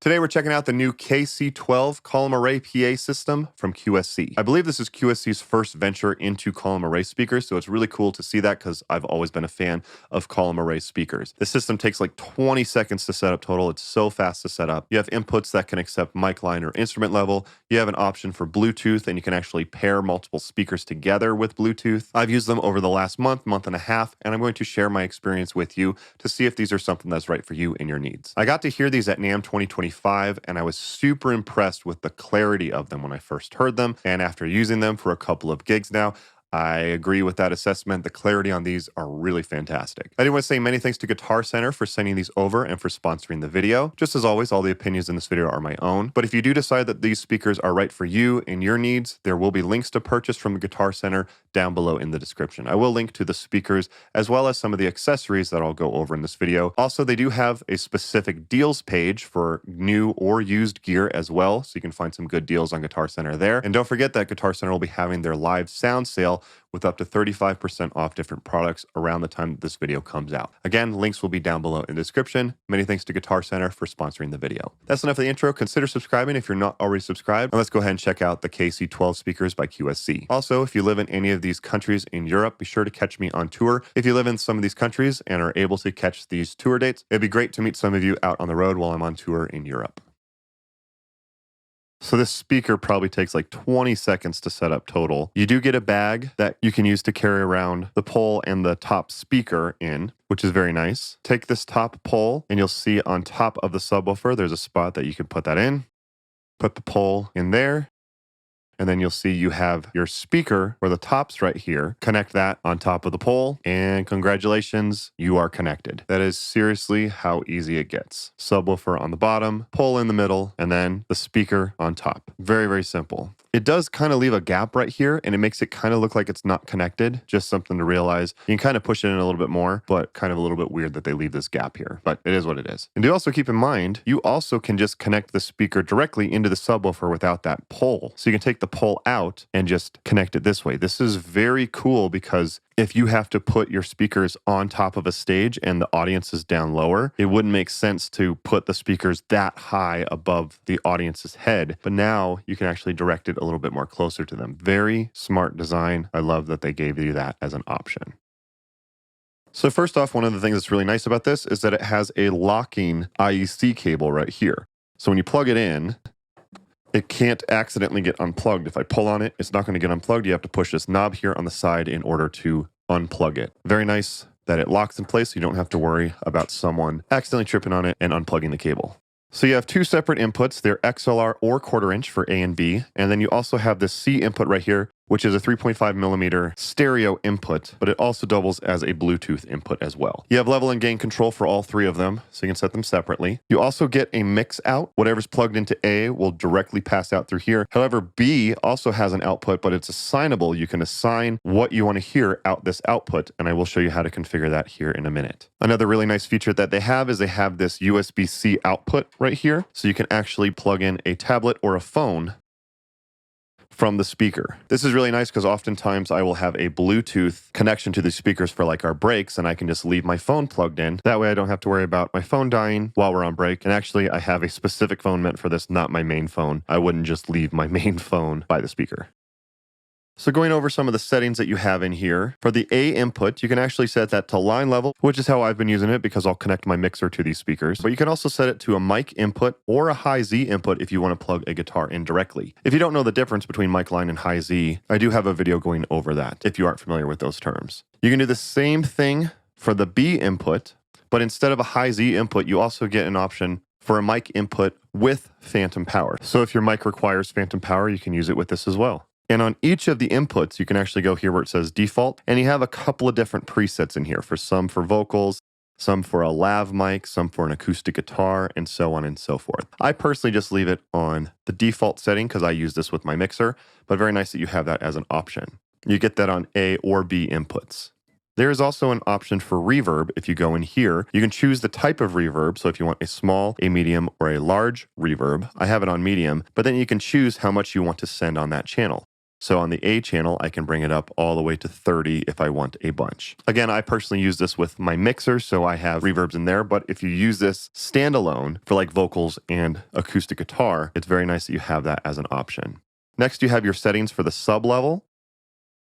Today we're checking out the new KC12 column array PA system from QSC. I believe this is QSC's first venture into column array speakers, so it's really cool to see that because I've always been a fan of column array speakers. The system takes like 20 seconds to set up total. It's so fast to set up. You have inputs that can accept mic line or instrument level. You have an option for Bluetooth, and you can actually pair multiple speakers together with Bluetooth. I've used them over the last month and a half, and I'm going to share my experience with you to see if these are something that's right for you and your needs. I got to hear these at NAMM 2025, and I was super impressed with the clarity of them when I first heard them, and after using them for a couple of gigs now, I agree with that assessment. The clarity on these are really fantastic. I do want to say many thanks to Guitar Center for sending these over and for sponsoring the video. Just as always, all the opinions in this video are my own. But if you do decide that these speakers are right for you and your needs, there will be links to purchase from the Guitar Center down below in the description. I will link to the speakers as well as some of the accessories that I'll go over in this video. Also, they do have a specific deals page for new or used gear as well, so you can find some good deals on Guitar Center there. And don't forget that Guitar Center will be having their live sound sale with up to 35% off different products around the time that this video comes out. Again, links will be down below in the description. Many thanks to Guitar Center for sponsoring the video. That's enough of the intro. Consider subscribing if you're not already subscribed. And let's go ahead and check out the KC12 speakers by QSC. Also, if you live in any of these countries in Europe, be sure to catch me on tour. If you live in some of these countries and are able to catch these tour dates, it'd be great to meet some of you out on the road while I'm on tour in Europe. So this speaker probably takes like 20 seconds to set up total. You do get a bag that you can use to carry around the pole and the top speaker in, which is very nice. Take this top pole and you'll see on top of the subwoofer, there's a spot that you can put that in. Put the pole in there. And then you'll see you have your speaker where the top's right here. Connect that on top of the pole, and congratulations, you are connected. That is seriously how easy it gets. Subwoofer on the bottom, pole in the middle, and then the speaker on top. Very, very simple. It does kind of leave a gap right here, and it makes it kind of look like it's not connected. Just something to realize. You can kind of push it in a little bit more, but kind of a little bit weird that they leave this gap here. But it is what it is. And do also keep in mind, you also can just connect the speaker directly into the subwoofer without that pole. So you can take the pole out and just connect it this way. This is very cool because if you have to put your speakers on top of a stage and the audience is down lower, it wouldn't make sense to put the speakers that high above the audience's head. But now you can actually direct it a little bit more closer to them. Very smart design. I love that they gave you that as an option. So first off, one of the things that's really nice about this is that it has a locking IEC cable right here. So when you plug it in, it can't accidentally get unplugged. If I pull on it, it's not going to get unplugged. You have to push this knob here on the side in order to unplug it. Very nice that it locks in place so you don't have to worry about someone accidentally tripping on it and unplugging the cable. So you have two separate inputs. They're XLR or 1/4 inch for A and B. And then you also have this C input right here, which is a 3.5 millimeter stereo input, but it also doubles as a Bluetooth input as well. You have level and gain control for all three of them, so you can set them separately. You also get a mix out. Whatever's plugged into A will directly pass out through here. However, B also has an output, but it's assignable. You can assign what you want to hear out this output, and I will show you how to configure that here in a minute. Another really nice feature that they have is they have this USB-C output right here, so you can actually plug in a tablet or a phone from the speaker. This is really nice because oftentimes I will have a Bluetooth connection to the speakers for like our breaks, and I can just leave my phone plugged in. That way I don't have to worry about my phone dying while we're on break. And actually I have a specific phone meant for this, not my main phone. I wouldn't just leave my main phone by the speaker. So going over some of the settings that you have in here, for the A input, you can actually set that to line level, which is how I've been using it because I'll connect my mixer to these speakers. But you can also set it to a mic input or a high Z input if you want to plug a guitar in directly. If you don't know the difference between mic line and high Z, I do have a video going over that if you aren't familiar with those terms. You can do the same thing for the B input, but instead of a high Z input, you also get an option for a mic input with phantom power. So if your mic requires phantom power, you can use it with this as well. And on each of the inputs, you can actually go here where it says default, and you have a couple of different presets in here, for some for vocals, some for a lav mic, some for an acoustic guitar, and so on and so forth. I personally just leave it on the default setting because I use this with my mixer, but very nice that you have that as an option. You get that on A or B inputs. There is also an option for reverb. If you go in here, you can choose the type of reverb. So if you want a small, a medium, or a large reverb, I have it on medium, but then you can choose how much you want to send on that channel. So on the A channel, I can bring it up all the way to 30 if I want a bunch. Again, I personally use this with my mixer, so I have reverbs in there, but if you use this standalone for like vocals and acoustic guitar, it's very nice that you have that as an option. Next, you have your settings for the sub level.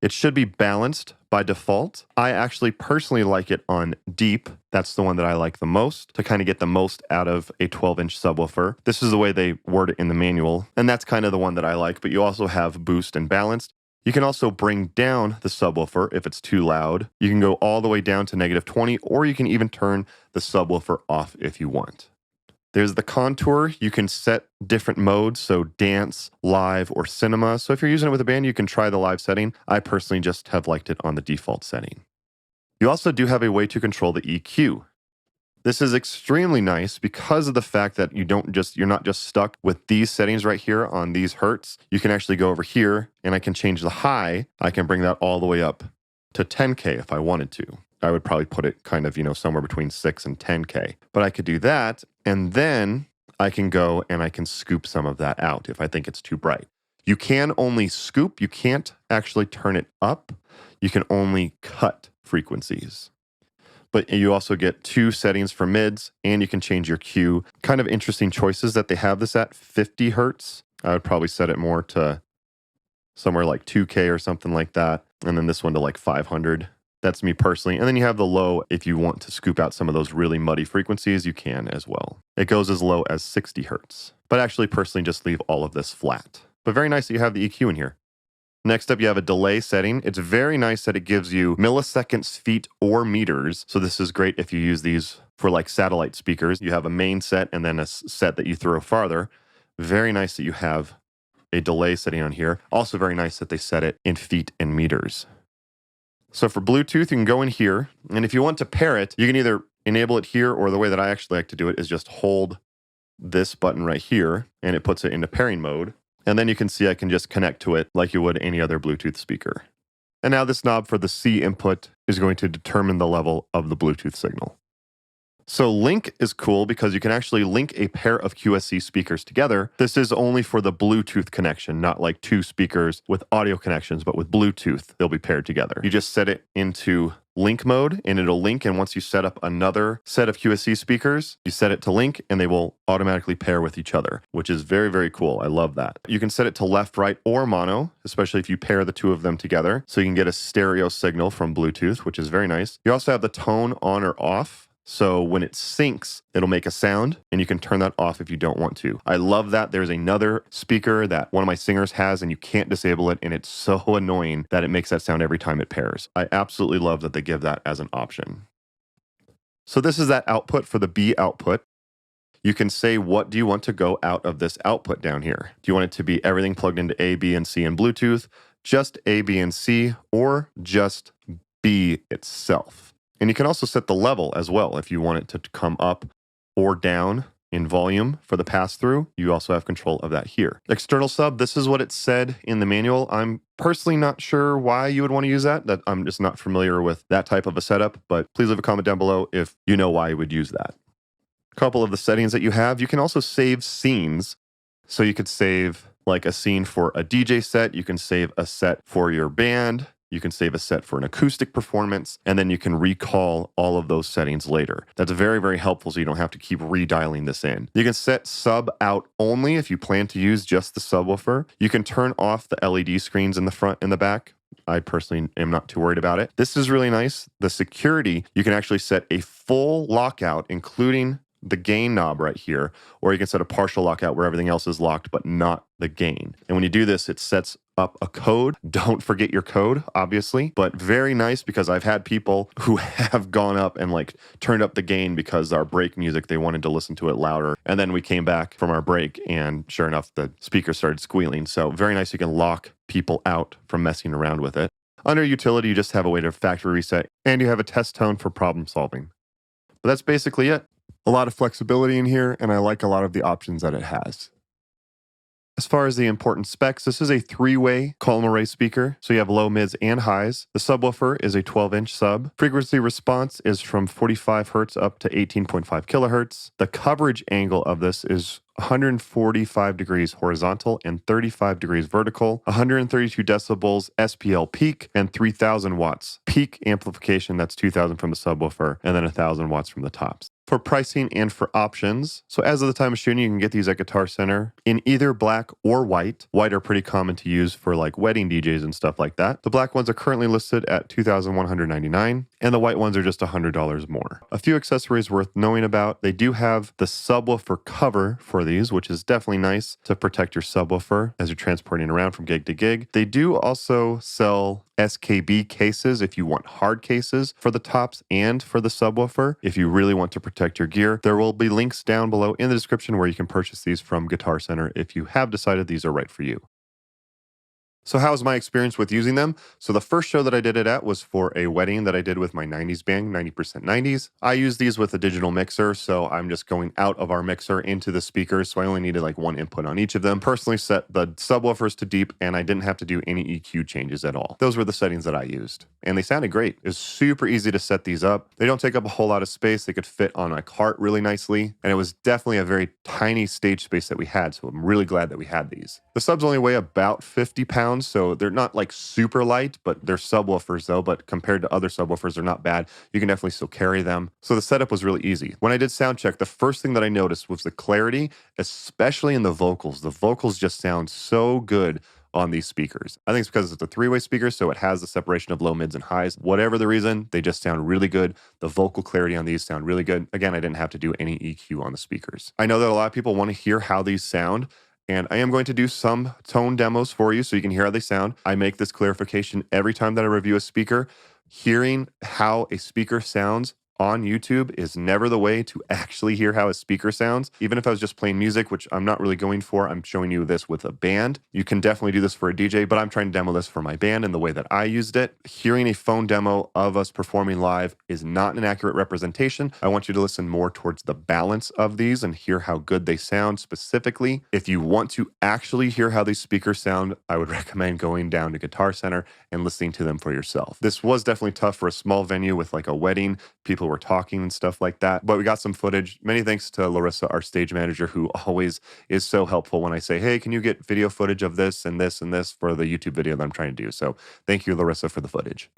It should be balanced by default. I actually personally like it on deep. That's the one that I like the most to kind of get the most out of a 12-inch subwoofer. This is the way they word it in the manual, and that's kind of the one that I like, but you also have boost and balanced. You can also bring down the subwoofer if it's too loud. You can go all the way down to -20, or you can even turn the subwoofer off if you want. There's the contour. You can set different modes, so dance, live, or cinema. So if you're using it with a band, you can try the live setting. I personally just have liked it on the default setting. You also do have a way to control the EQ. This is extremely nice because of the fact that you're not just stuck with these settings right here on these hertz. You can actually go over here and I can change the high. I can bring that all the way up to 10K if I wanted to. I would probably put it kind of, somewhere between 6 and 10K. But I could do that, and then I can go and I can scoop some of that out if I think it's too bright. You can only scoop. You can't actually turn it up. You can only cut frequencies. But you also get 2 settings for mids, and you can change your Q. Kind of interesting choices that they have this at 50 hertz. I would probably set it more to somewhere like 2K or something like that. And then this one to like 500. That's me personally. And then you have the low. If you want to scoop out some of those really muddy frequencies, you can as well. It goes as low as 60 hertz. But actually, personally, just leave all of this flat. But very nice that you have the EQ in here. Next up, you have a delay setting. It's very nice that it gives you milliseconds, feet, or meters. So this is great if you use these for like satellite speakers. You have a main set and then a set that you throw farther. Very nice that you have a delay setting on here. Also very nice that they set it in feet and meters. So for Bluetooth, you can go in here, and if you want to pair it, you can either enable it here, or the way that I actually like to do it is just hold this button right here, and it puts it into pairing mode. And then you can see I can just connect to it like you would any other Bluetooth speaker. And now this knob for the C input is going to determine the level of the Bluetooth signal. So link is cool because you can actually link a pair of QSC speakers together. This is only for the Bluetooth connection, not like 2 speakers with audio connections, but with Bluetooth, they'll be paired together. You just set it into link mode and it'll link. And once you set up another set of QSC speakers, you set it to link and they will automatically pair with each other, which is very, very cool. I love that. You can set it to left, right, or mono, especially if you pair the 2 of them together. So you can get a stereo signal from Bluetooth, which is very nice. You also have the tone on or off. So when it syncs, it'll make a sound, and you can turn that off if you don't want to. I love that. There's another speaker that one of my singers has, and you can't disable it, and it's so annoying that it makes that sound every time it pairs. I absolutely love that they give that as an option. So this is that output for the B output. You can say, what do you want to go out of this output down here? Do you want it to be everything plugged into A, B, and C in Bluetooth, just A, B, and C, or just B itself? And you can also set the level as well. If you want it to come up or down in volume for the pass-through, you also have control of that here. External sub, this is what it said in the manual. I'm personally not sure why you would want to use that. I'm just not familiar with that type of a setup, but please leave a comment down below if you know why you would use that. A couple of the settings that you have, you can also save scenes. So you could save like a scene for a DJ set. You can save a set for your band. You can save a set for an acoustic performance, and then you can recall all of those settings later. That's very, very helpful so you don't have to keep redialing this in. You can set sub out only if you plan to use just the subwoofer. You can turn off the LED screens in the front and the back. I personally am not too worried about it. This is really nice. The security, you can actually set a full lockout, including the gain knob right here, or you can set a partial lockout where everything else is locked, but not the gain. And when you do this, it sets up a code. Don't forget your code, obviously, but very nice because I've had people who have gone up and like turned up the gain because our break music, they wanted to listen to it louder. And then we came back from our break and sure enough, the speaker started squealing. So very nice. You can lock people out from messing around with it. Under utility, you just have a way to factory reset and you have a test tone for problem solving. But that's basically it. A lot of flexibility in here, and I like a lot of the options that it has. As far as the important specs, this is a 3-way column array speaker, so you have low, mids, and highs. The subwoofer is a 12-inch sub. Frequency response is from 45 hertz up to 18.5 kilohertz. The coverage angle of this is 145 degrees horizontal and 35 degrees vertical, 132 decibels SPL peak, and 3000 watts peak amplification. That's 2000 from the subwoofer and then 1000 watts from the tops. For pricing and for options, so as of the time of shooting, you can get these at Guitar Center in either black or white. White are pretty common to use for like wedding DJs and stuff like that. The black ones are currently listed at $2,199, and the white ones are just $100 more. A few accessories worth knowing about: they do have the subwoofer cover for these, which is definitely nice to protect your subwoofer as you're transporting around from gig to gig. They do also sell SKB cases if you want hard cases for the tops and for the subwoofer. If you really want to protect your gear, there will be links down below in the description where you can purchase these from Guitar Center if you have decided these are right for you. So how was my experience with using them? So the first show that I did it at was for a wedding that I did with my 90s band, 90% 90s. I use these with a digital mixer, so I'm just going out of our mixer into the speakers, so I only needed like one input on each of them. Personally set the subwoofers to deep, and I didn't have to do any EQ changes at all. Those were the settings that I used, and they sounded great. It was super easy to set these up. They don't take up a whole lot of space. They could fit on my cart really nicely, and it was definitely a very tiny stage space that we had, so I'm really glad that we had these. The subs only weigh about 50 pounds, so they're not like super light, but they're subwoofers though, but compared to other subwoofers, they're not bad. You can definitely still carry them. So the setup was really easy. When I did sound check, the first thing that I noticed was the clarity, especially in the vocals. The vocals just sound so good on these speakers. I think it's because it's a three-way speaker, so it has the separation of low, mids, and highs. Whatever the reason, they just sound really good. The vocal clarity on these sound really good. Again, I didn't have to do any EQ on the speakers. I know that a lot of people want to hear how these sound, and I am going to do some tone demos for you so you can hear how they sound. I make this clarification every time that I review a speaker. Hearing how a speaker sounds on YouTube is never the way to actually hear how a speaker sounds. Even if I was just playing music, which I'm not really going for, I'm showing you this with a band. You can definitely do this for a DJ, but I'm trying to demo this for my band and the way that I used it. Hearing a phone demo of us performing live is not an accurate representation. I want you to listen more towards the balance of these and hear how good they sound specifically. If you want to actually hear how these speakers sound, I would recommend going down to Guitar Center and listening to them for yourself. This was definitely tough for a small venue with like a wedding. People were talking and stuff like that, but we got some footage. Many thanks to Larissa, our stage manager, who always is so helpful when I say, hey, can you get video footage of this and this and this for the YouTube video that I'm trying to do? So thank you, Larissa, for the footage.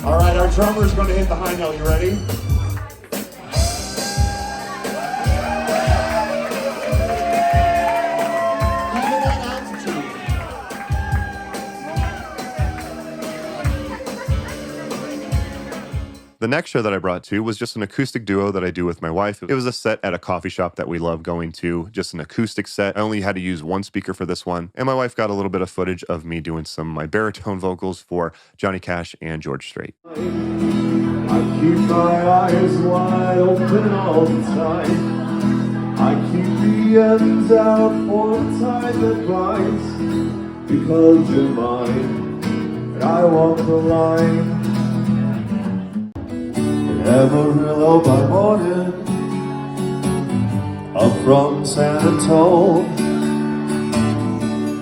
All right, our drummer's going to hit the high note. You ready? The next show that I brought to was just an acoustic duo that I do with my wife. It was a set at a coffee shop that we love going to, just an acoustic set. I only had to use one speaker for this one, and my wife got a little bit of footage of me doing some of my baritone vocals for Johnny Cash and George Strait. I keep my eyes wide open all the time. I keep the ends out for the time that binds. Because you're mine, and I walk the line. Amarillo by morning, I'm from San Antonio.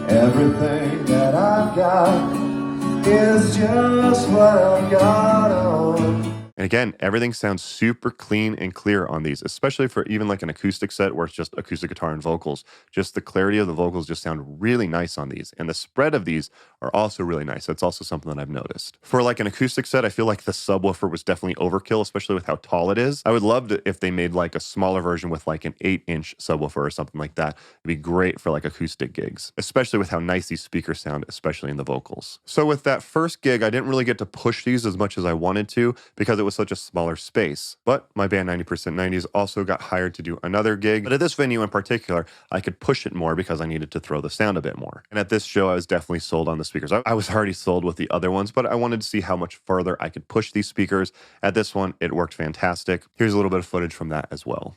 Everything that I've got is just what I've got on. And again, everything sounds super clean and clear on these, especially for even like an acoustic set where it's just acoustic guitar and vocals. Just the clarity of the vocals just sound really nice on these. And the spread of these are also really nice. That's also something that I've noticed. For like an acoustic set, I feel like the subwoofer was definitely overkill, especially with how tall it is. I would love to if they made like a smaller version with like an 8-inch subwoofer or something like that. It'd be great for like acoustic gigs, especially with how nice these speakers sound, especially in the vocals. So with that first gig, I didn't really get to push these as much as I wanted to because it was was such a smaller space. But my band 90% 90s also got hired to do another gig, but at this venue in particular, I could push it more because I needed to throw the sound a bit more. And at this show, I was definitely sold on the speakers. I was already sold with the other ones, but I wanted to see how much further I could push these speakers. At this one, it worked fantastic. Here's a little bit of footage from that as well.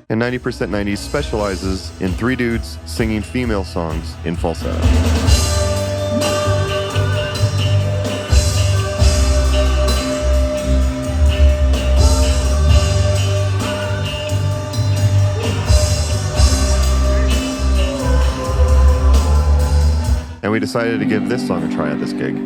And 90% 90s specializes in 3 dudes singing female songs in falsetto. And we decided to give this song a try at this gig.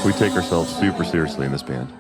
We take ourselves super seriously in this band.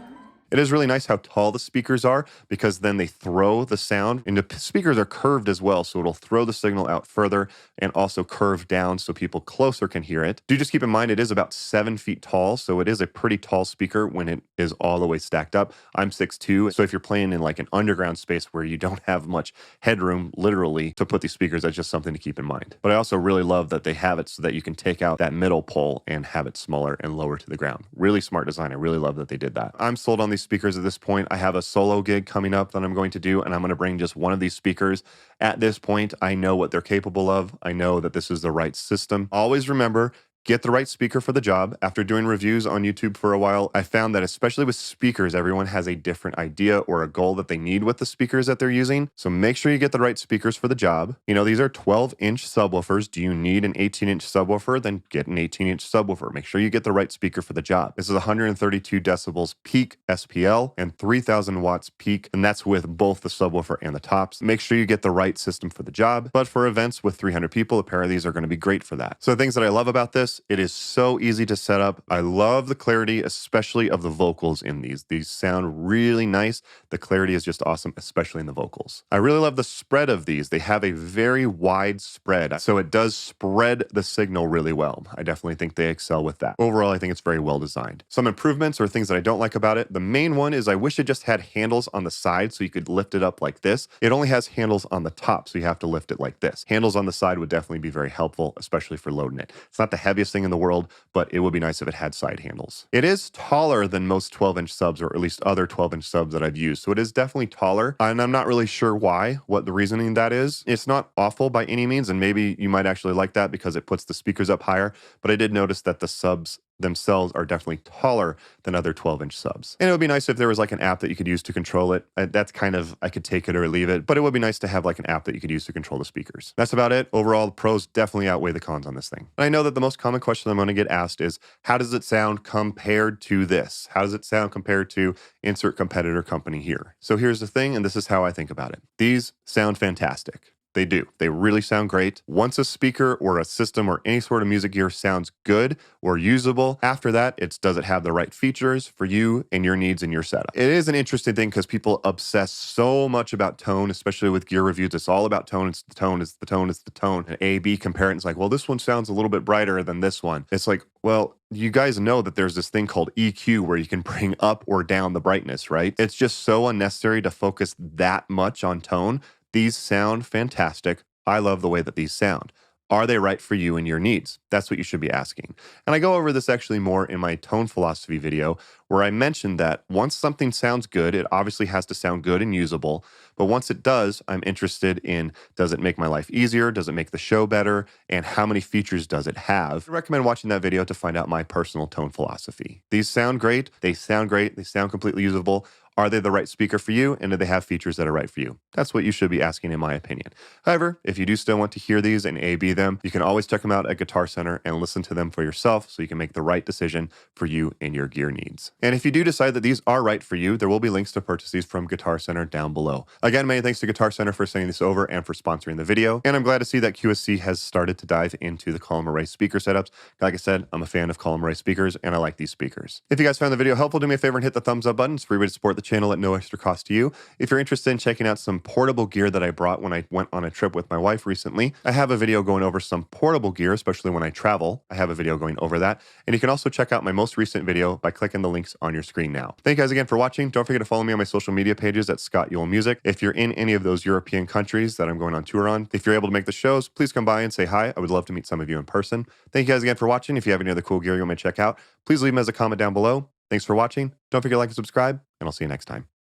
It is really nice how tall the speakers are because then they throw the sound, and the speakers are curved as well, so it'll throw the signal out further and also curve down so people closer can hear it. Do just keep in mind it is about 7 feet tall, so it is a pretty tall speaker when it is all the way stacked up. I'm 6'2", so if you're playing in like an underground space where you don't have much headroom, literally, to put these speakers, that's just something to keep in mind. But I also really love that they have it so that you can take out that middle pole and have it smaller and lower to the ground. Really smart design. I really love that they did that. I'm sold on these speakers at this point. I have a solo gig coming up that I'm going to do, and I'm going to bring just one of these speakers. At this point, I know what they're capable of. I know that this is the right system. Always remember, get the right speaker for the job. After doing reviews on YouTube for a while, I found that especially with speakers, everyone has a different idea or a goal that they need with the speakers that they're using. So make sure you get the right speakers for the job. You know, these are 12-inch subwoofers. Do you need an 18-inch subwoofer? Then get an 18-inch subwoofer. Make sure you get the right speaker for the job. This is 132 decibels peak SPL and 3,000 watts peak, and that's with both the subwoofer and the tops. Make sure you get the right system for the job. But for events with 300 people, a pair of these are going to be great for that. So the things that I love about this, it is so easy to set up. I love the clarity, especially of the vocals in these. These sound really nice. The clarity is just awesome, especially in the vocals. I really love the spread of these. They have a very wide spread, so it does spread the signal really well. I definitely think they excel with that. Overall, I think it's very well designed. Some improvements or things that I don't like about it. The main one is I wish it just had handles on the side so you could lift it up like this. It only has handles on the top, so you have to lift it like this. Handles on the side would definitely be very helpful, especially for loading it. It's not the heaviest thing in the world, but it would be nice if it had side handles. It is taller than most 12-inch subs, or at least other 12-inch subs that I've used, so it is definitely taller, and I'm not really sure why, what the reasoning that is. It's not awful by any means, and maybe you might actually like that because it puts the speakers up higher, but I did notice that the subs themselves are definitely taller than other 12-inch subs. And it would be nice if there was like an app that you could use to control it. That's kind of, I could take it or leave it, but it would be nice to have like an app that you could use to control the speakers. That's about it. Overall, the pros definitely outweigh the cons on this thing. And I know that the most common question I'm going to get asked is, how does it sound compared to this? How does it sound compared to insert competitor company here? So here's the thing, and this is how I think about it. These sound fantastic. They do. They really sound great. Once a speaker or a system or any sort of music gear sounds good or usable, after that, it's does it have the right features for you and your needs and your setup. It is an interesting thing because people obsess so much about tone, especially with gear reviews. It's all about tone. It's the tone. It's the tone. It's the tone. And A/B compare it. It's like, well, this one sounds a little bit brighter than this one. It's like, well, you guys know that there's this thing called EQ where you can bring up or down the brightness, right? It's just so unnecessary to focus that much on tone. These sound fantastic. I love the way that these sound. Are they right for you and your needs? That's what you should be asking. And I go over this actually more in my tone philosophy video, where I mentioned that once something sounds good, it obviously has to sound good and usable. But once it does, I'm interested in, does it make my life easier? Does it make the show better? And how many features does it have? I recommend watching that video to find out my personal tone philosophy. These sound great. They sound great. They sound completely usable. Are they the right speaker for you? And do they have features that are right for you? That's what you should be asking, in my opinion. However, if you do still want to hear these and A/B them, you can always check them out at Guitar Center and listen to them for yourself so you can make the right decision for you and your gear needs. And if you do decide that these are right for you, there will be links to purchase these from Guitar Center down below. Again, many thanks to Guitar Center for sending this over and for sponsoring the video. And I'm glad to see that QSC has started to dive into the column array speaker setups. Like I said, I'm a fan of column array speakers and I like these speakers. If you guys found the video helpful, do me a favor and hit the thumbs up button. It's a free way to support the channel at no extra cost to you. If you're interested in checking out some portable gear that I brought when I went on a trip with my wife recently, I have a video going over some portable gear, especially when I travel. I have a video going over that. And you can also check out my most recent video by clicking the links on your screen now. Thank you guys again for watching. Don't forget to follow me on my social media pages at Scott Ewell Music. If you're in any of those European countries that I'm going on tour on, if you're able to make the shows, please come by and say hi. I would love to meet some of you in person. Thank you guys again for watching. If you have any other cool gear you want me to check out, please leave them as a comment down below. Thanks for watching. Don't forget to like and subscribe, and I'll see you next time.